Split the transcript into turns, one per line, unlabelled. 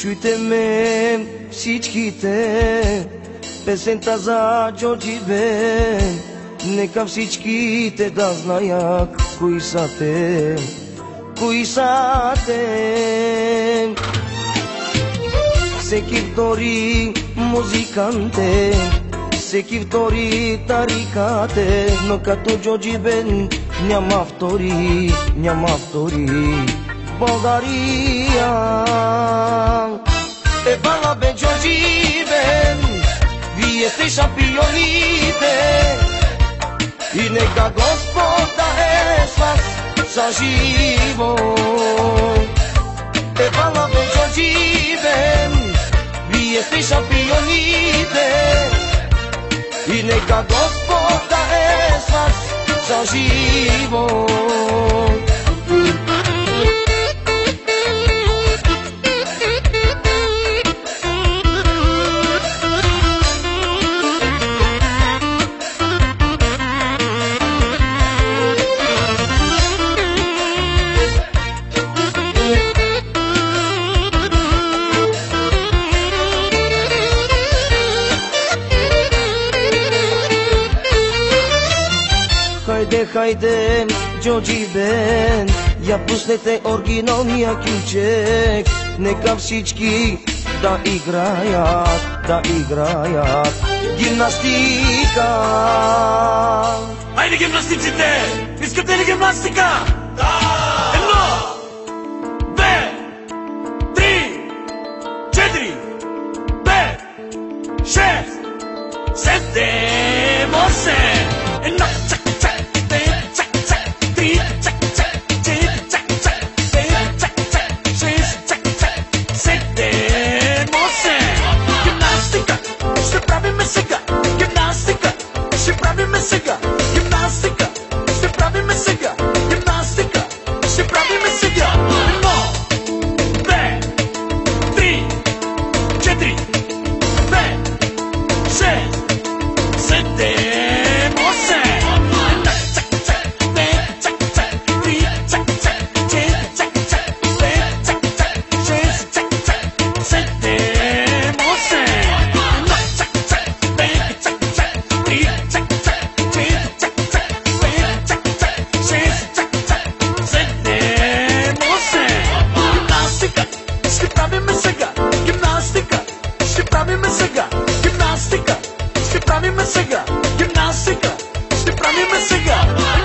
Чуйте ме всичките, песента за Джорджи Бен. Нека всичките да знаят кои са те, кои са те. Всеки втори музикант е, всеки втори тарикат е, но като Джорджи Бен няма втори, няма втори. България е бала бе Джорджи Бен, вие сте шампионите и нека Господа е с вас за живот. Е бала бе Джорджи Бен, вие сте шампионите и нека Господа е с вас за живот. Хайде, хайде, Джорджи Бен, я пуснете оригиналния кючек. Нека всички да играят, да играят гимнастика.
Айде гимнастиците! Искате ли гимнастика? Да! 1, 2, 3, 4, 5, 6, 7, 8. Едно, чак, чак, чак, чак, 3, чак, чак, 4, чак, чак, 5, чак, чак, 6, чак, чак, 7, 8. Гимнастика ще правиме сега. Гимнастика ще правиме сега. Гимнастика ще правиме сега. Гимнастика ще правиме сега. 1, 2, 3, 4, 5, 6, 7. Гимнастика ще правиме сега. Гимнастика ще правиме сега.